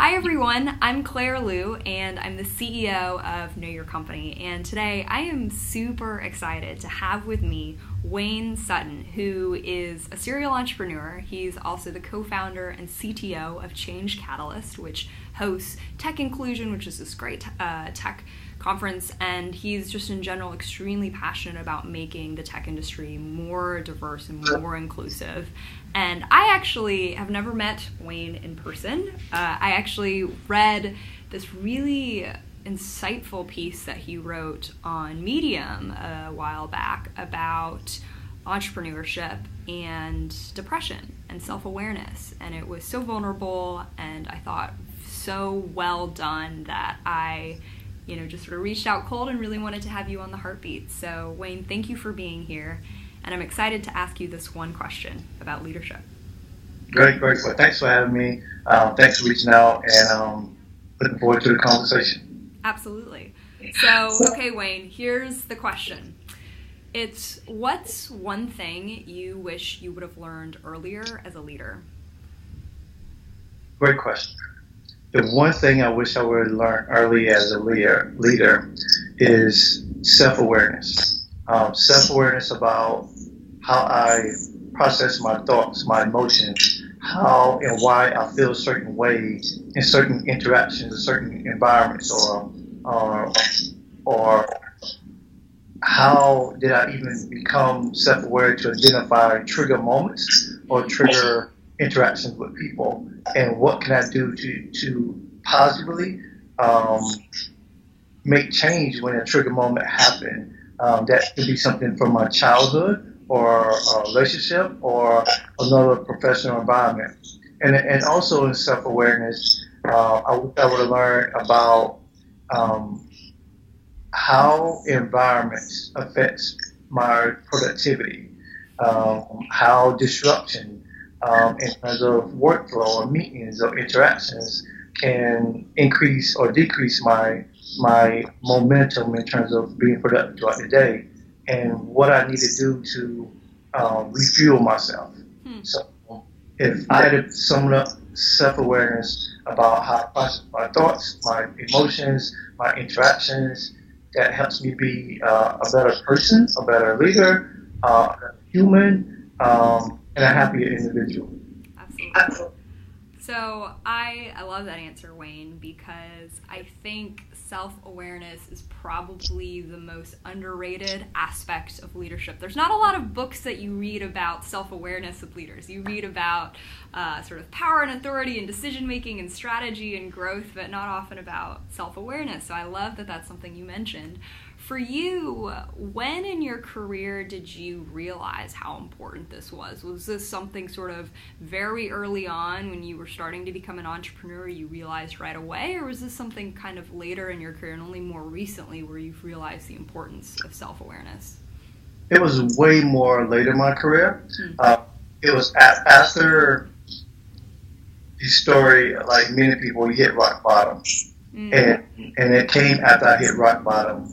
Hi everyone, I'm Claire Liu and I'm the CEO of Know Your Company, and today I am super excited to have with me Wayne Sutton, who is a serial entrepreneur. He's also the co-founder and CTO of Change Catalyst, which hosts Tech Inclusion, which is this great tech conference, and he's just in general extremely passionate about making the tech industry more diverse and more inclusive. And I actually have never met Wayne in person. I actually read this really insightful piece that he wrote on Medium a while back about entrepreneurship and depression and self-awareness. And it was so vulnerable and I thought so well done that I just sort of reached out cold and really wanted to have you on the Heartbeat. So Wayne, thank you for being here. And I'm excited to ask you this one question about leadership. Great. Well, thanks for having me. Thanks for reaching out, and looking forward to the conversation. Absolutely. So, okay, Wayne, here's the question. It's, what's one thing you wish you would have learned earlier as a leader? Great question. The one thing I wish I would have learned early as a leader is self-awareness. Self-awareness about how I process my thoughts, my emotions, how and why I feel a certain way in certain interactions, in certain environments, or how did I even become self-aware to identify trigger moments or trigger interactions with people, and what can I do to positively make change when a trigger moment happens. That could be something from my childhood or a relationship or another professional environment. And also in self-awareness, I would have learned about how environments affects my productivity, how disruption in terms of workflow or meetings or interactions can increase or decrease my momentum in terms of being productive throughout the day, and what I need to do to refuel myself. So if I had to sum up self-awareness about how I process my thoughts, my emotions, my interactions, that helps me be a better person, a better leader, a human, and a happier individual. Absolutely. So I love that answer, Wayne, because I think self-awareness is probably the most underrated aspect of leadership. There's not a lot of books that you read about self-awareness of leaders. You read about sort of power and authority and decision-making and strategy and growth, but not often about self-awareness. So I love that that's something you mentioned. For you, when in your career did you realize how important this was? Was this something sort of very early on when you were starting to become an entrepreneur you realized right away, or was this something kind of later in your career and only more recently where you've realized the importance of self-awareness? It was way more later in my career. It was after the story, like many people, hit rock bottom. And it came after I hit rock bottom.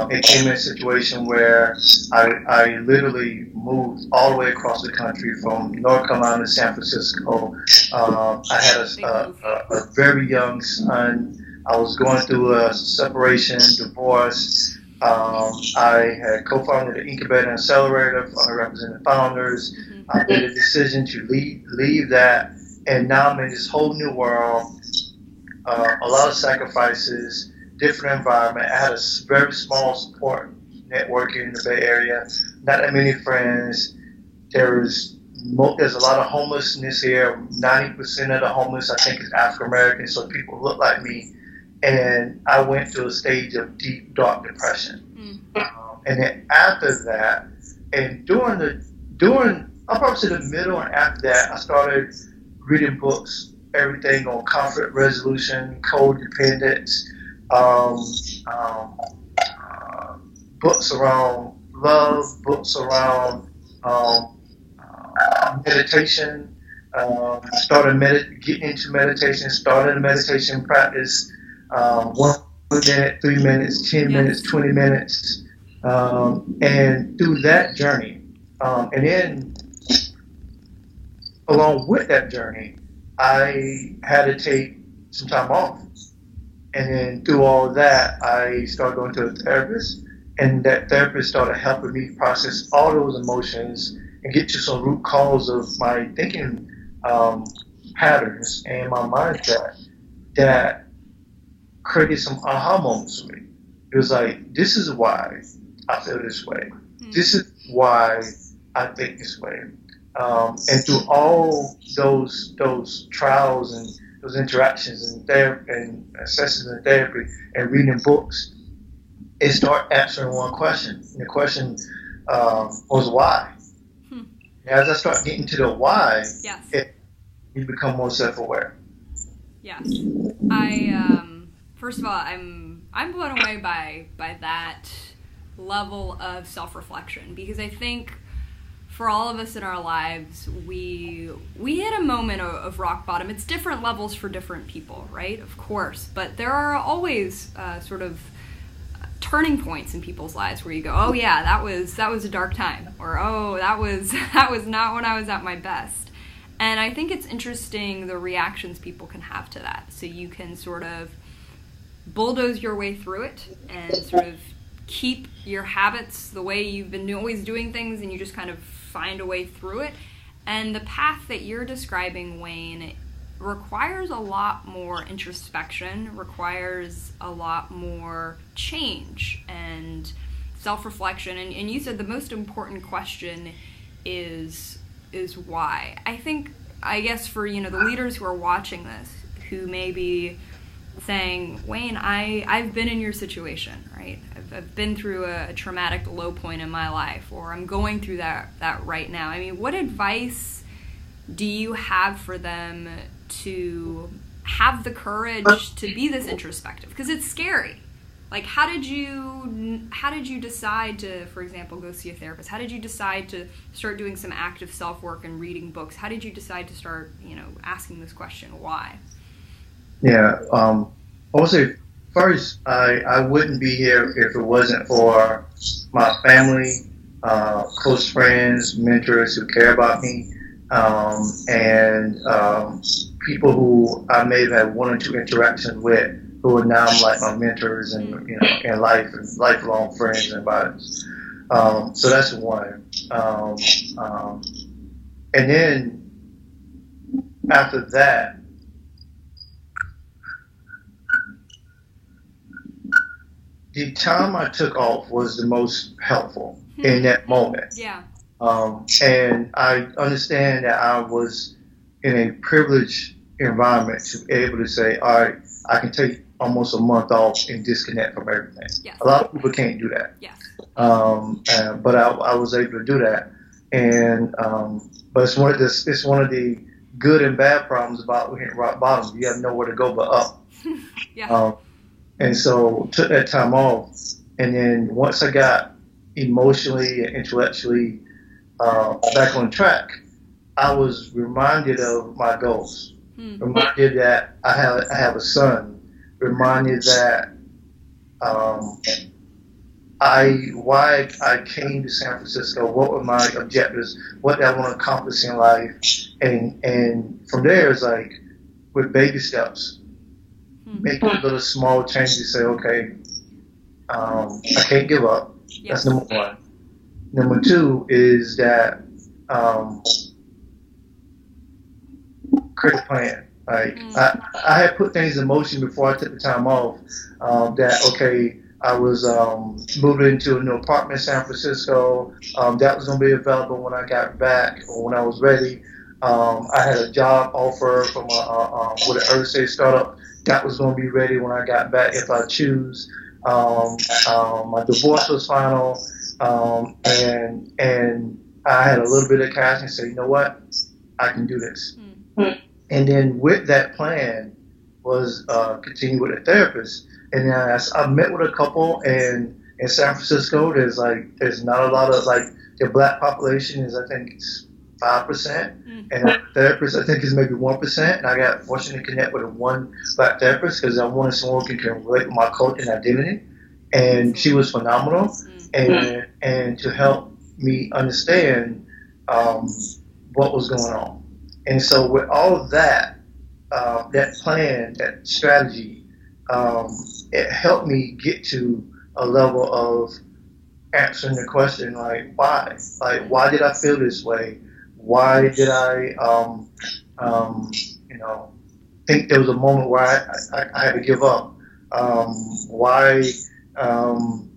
It came in a situation where I literally moved all the way across the country from North Carolina to San Francisco. I had a very young son. I was going through a separation, divorce. I had co-founded an incubator and accelerator for underrepresented founders. I made a decision to leave that, and now I'm in this whole new world. A lot of sacrifices, different environment. I had a very small support network in the Bay Area, not that many friends. There's a lot of homelessness here. 90% of the homeless, I think, is African American, so people look like me. And I went through a stage of deep, dark depression. And then after that, and during I'll probably say the middle and after that, I started reading books, everything on conflict resolution, codependence, books around love, books around meditation. Started getting into meditation, started a meditation practice, 1 minute, 3 minutes, 10 minutes, 20 minutes. And through that journey, and then along with that journey, I had to take some time off. And then through all of that, I started going to a therapist, and that therapist started helping me process all those emotions and get to some root cause of my thinking patterns and my mindset that created some aha moments for me. It was like, this is why I feel this way. This is why I think this way. And through all those trials and those interactions and therapy and sessions in therapy and reading books, it started answering one question. And the question was why. As I start getting to the why, you become more self-aware. Yes. First of all, I'm blown away by that level of self-reflection, because I think for all of us in our lives, we hit a moment of rock bottom. It's different levels for different people, right? Of course, but there are always sort of turning points in people's lives where you go, oh yeah, that was a dark time, or oh, that was not when I was at my best. And I think it's interesting the reactions people can have to that. So you can sort of bulldoze your way through it and sort of keep your habits the way you've been always doing things, and you just kind of find a way through it. And the path that you're describing, Wayne, requires a lot more introspection, requires a lot more change and self-reflection. And you said the most important question is why. I guess for, the leaders who are watching this, who may be saying, Wayne, I've been in your situation, right? I've been through a traumatic low point in my life, or I'm going through that right now. I mean, what advice do you have for them to have the courage to be this introspective? Because it's scary. Like, how did you decide to, for example, go see a therapist? How did you decide to start doing some active self-work and reading books? How did you decide to start, asking this question, why? Yeah, also, first, I wouldn't be here if it wasn't for my family, close friends, mentors who care about me, and people who I may have had one or two interactions with, who are now like my mentors and in life and lifelong friends and buddies. So that's one. And then after that, the time I took off was the most helpful in that moment. Yeah. And I understand that I was in a privileged environment to be able to say, all right, I can take almost a month off and disconnect from everything. Yes. A lot of people can't do that. Yes. But I was able to do that. And but it's one of the good and bad problems about hitting rock bottom. You have nowhere to go but up. Yeah. And so took that time off, and then once I got emotionally and intellectually back on track, I was reminded of my goals. Reminded that I have a son. Reminded that why I came to San Francisco. What were my objectives? What I want to accomplish in life, and from there it's like with baby steps. Making little small changes, say, okay, I can't give up. That's number one. Number two is that create a plan. Like I had put things in motion before I took the time off. That okay, I was moving into a new apartment in San Francisco. That was going to be available when I got back or when I was ready. I had a job offer from with an early stage startup. That was going to be ready when I got back if I choose. My divorce was final, and I had a little bit of cash and said, you know what, I can do this. And then with that plan was continue with a therapist. And then I met with a couple, and in San Francisco, there's not a lot of the black population is I think it's 5%, and a therapist I think is maybe 1%. And I got fortunate to connect with one black therapist because I wanted someone who can relate with my culture and identity, and she was phenomenal, and to help me understand what was going on. And so with all of that, that plan, that strategy, it helped me get to a level of answering the question like why? Like why did I feel this way? Why did I think there was a moment where I had to give up? Why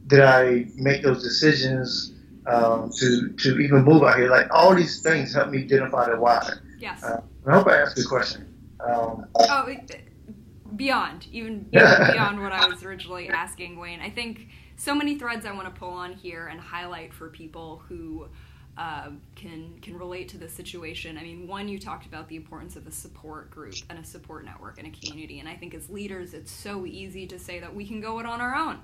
did I make those decisions to even move out here? Like all these things help me identify the why. Yes. I hope I asked the question. Beyond beyond what I was originally asking, Wayne. I think so many threads I want to pull on here and highlight for people who can relate to this situation. I mean, one, you talked about the importance of a support group and a support network and a community, and I think as leaders, it's so easy to say that we can go it on our own,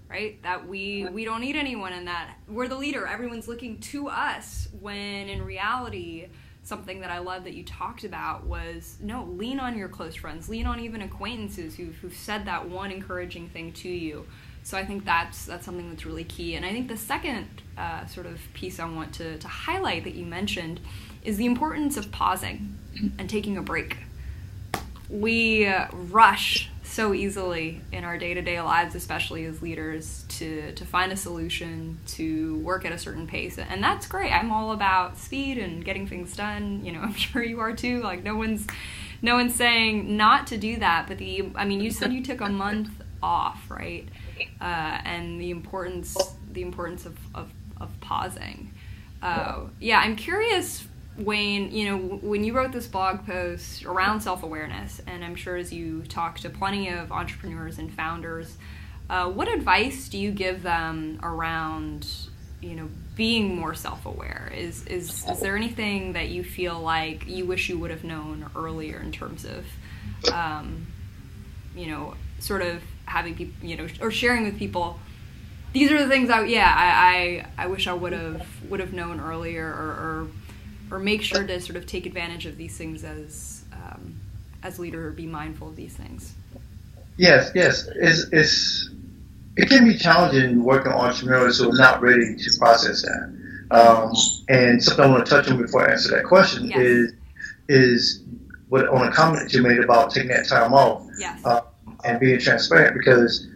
right? That we don't need anyone, and that we're the leader. Everyone's looking to us, when in reality, something that I love that you talked about was, no, lean on your close friends, lean on even acquaintances who've said that one encouraging thing to you. So I think that's something that's really key. And I think the second sort of piece I want to highlight that you mentioned is the importance of pausing and taking a break. We rush so easily in our day-to-day lives, especially as leaders, to find a solution, to work at a certain pace. And that's great. I'm all about speed and getting things done. You know, I'm sure you are too. Like no one's saying not to do that. But you said you took a month off, right? And the importance of pausing. I'm curious, Wayne, you know, when you wrote this blog post around self-awareness, and I'm sure as you talk to plenty of entrepreneurs and founders, what advice do you give them around, you know, being more self-aware? Is there anything that you feel like you wish you would have known earlier in terms of, you know, sort of having people, you know, or sharing with people, these are the things I wish I would have known earlier, or make sure to sort of take advantage of these things as leader, or be mindful of these things? Yes. It can be challenging working with entrepreneurs who are not ready to process that. And something I want to touch on before I answer that question is what on a comment that you made about taking that time off. Yes. And being transparent, because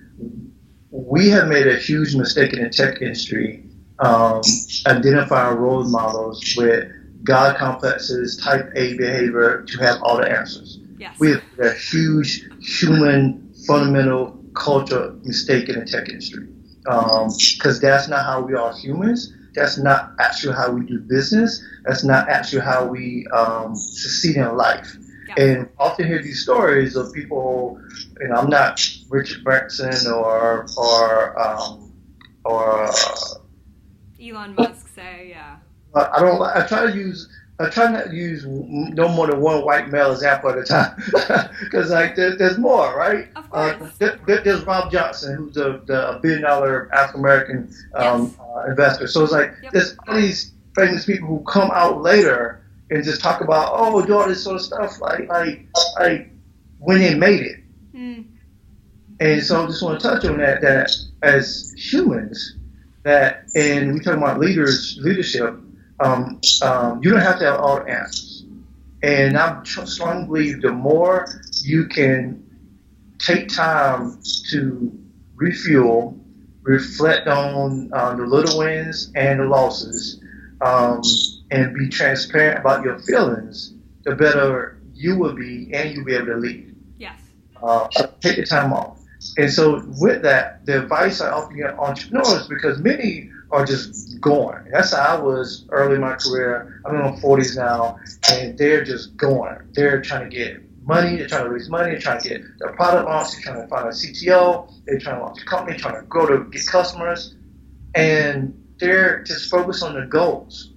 we have made a huge mistake in the tech industry, identifying role models with God complexes, type A behavior to have all the answers. Yes. We have a huge human fundamental culture mistake in the tech industry, because that's not how we are humans. That's not actually how we do business. That's not actually how we succeed in life. Yeah. And often hear these stories of people, you know, I'm not Richard Branson or Elon Musk say, yeah. I try not to use no more than one white male example at a time, because like there's more, right? Of course. There's Rob Johnson, who's the $1 billion African American investor. So it's like there's all these famous people who come out later and just talk about, do all this sort of stuff like when they made it. Mm. And so I just want to touch on that as humans, and we talk about leadership. You don't have to have all the answers. And I strongly believe the more you can take time to refuel, reflect on the little wins and the losses, and be transparent about your feelings, the better you will be, and you'll be able to lead. Yes. So take the time off. And so with that, the advice I often give entrepreneurs, because many are just going. That's how I was early in my career. I'm in my 40s now, and they're just going. They're trying to get money. They're trying to raise money. They're trying to get their product launched. They're trying to find a CTO. They're trying to launch a company, trying to grow to get customers. And they're just focused on their goals.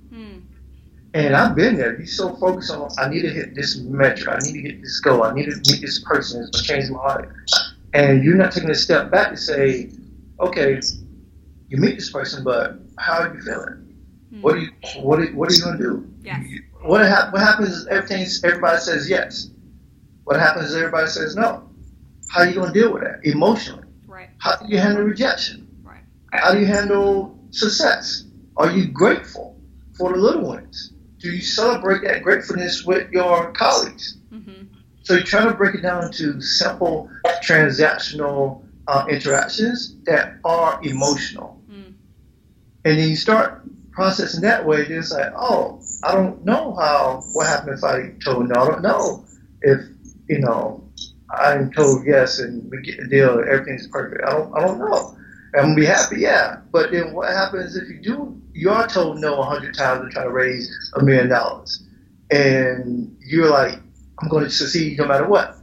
And I've been there. You're so focused on, I need to hit this metric. I need to get this goal. I need to meet this person. It's going to change my life. And you're not taking a step back to say, okay, you meet this person, but how are you feeling? What are you going to do? Yes. What happens is everybody says yes. What happens is everybody says no. How are you going to deal with that emotionally? Right. How do you handle rejection? Right. How do you handle success? Are you grateful for the little ones? Do you celebrate that gratefulness with your colleagues? Mm-hmm. So you try to break it down into simple transactional interactions that are emotional. And then you start processing that way. Then it's like, oh, I don't know what happened if I told no. I don't know if, I'm told yes and we get the deal and everything's perfect. I don't know. I'm gonna be happy, yeah. But then what happens if you are told no 100 times and try to raise $1 million, and you're like, I'm going to succeed no matter what.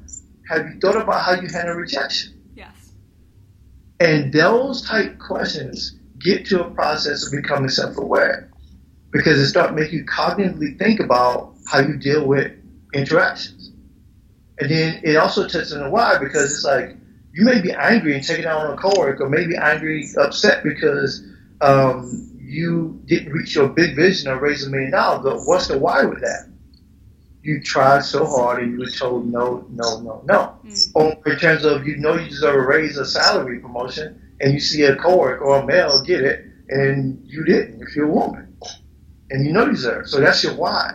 Have you thought about how you handle rejection? Yes. And those type questions get to a process of becoming self-aware, because it starts making you cognitively think about how you deal with interactions. And then it also touches on why, because it's like you may be angry and take it out on a coworker, or maybe angry, upset because you didn't reach your big vision of raising $1 million. But what's the why with that? You tried so hard and you were told no. Or in terms of you deserve a raise, a salary promotion, and you see a coworker or a male get it and you didn't if you're a woman. And you deserve it. So that's your why.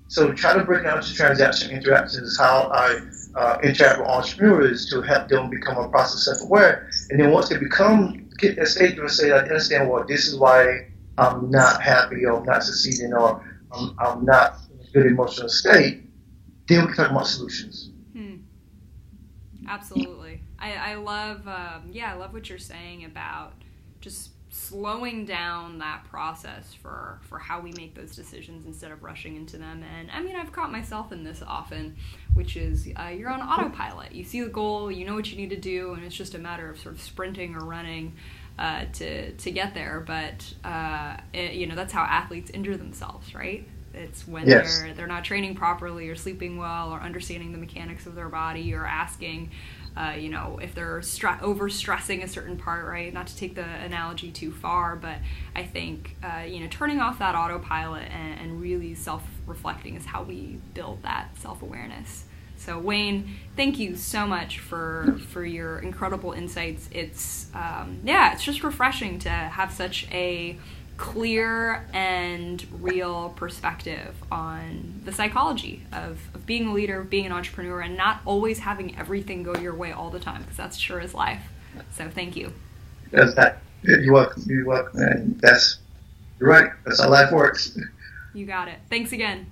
So try to break down to transaction interactions is how I interact with entrepreneurs to help them become a process self-aware. And then once they get that stage where say, I understand, well, this is why I'm not happy or I'm not succeeding or I'm not good emotional state, then we can talk about solutions. Absolutely. I love what you're saying about just slowing down that process for how we make those decisions instead of rushing into them. And I mean, I've caught myself in this often, which is you're on autopilot. You see the goal, you know what you need to do, and it's just a matter of sort of sprinting or running to get there. But that's how athletes injure themselves, right? It's when they're not training properly or sleeping well or understanding the mechanics of their body or asking, if they're over-stressing a certain part, right? Not to take the analogy too far, but I think, turning off that autopilot and really self-reflecting is how we build that self-awareness. So Wayne, thank you so much for your incredible insights. It's just refreshing to have such a clear and real perspective on the psychology of being a leader, being an entrepreneur, and not always having everything go your way all the time, because that's sure is life. So thank you. You're welcome. And you're right. That's how life works. You got it. Thanks again.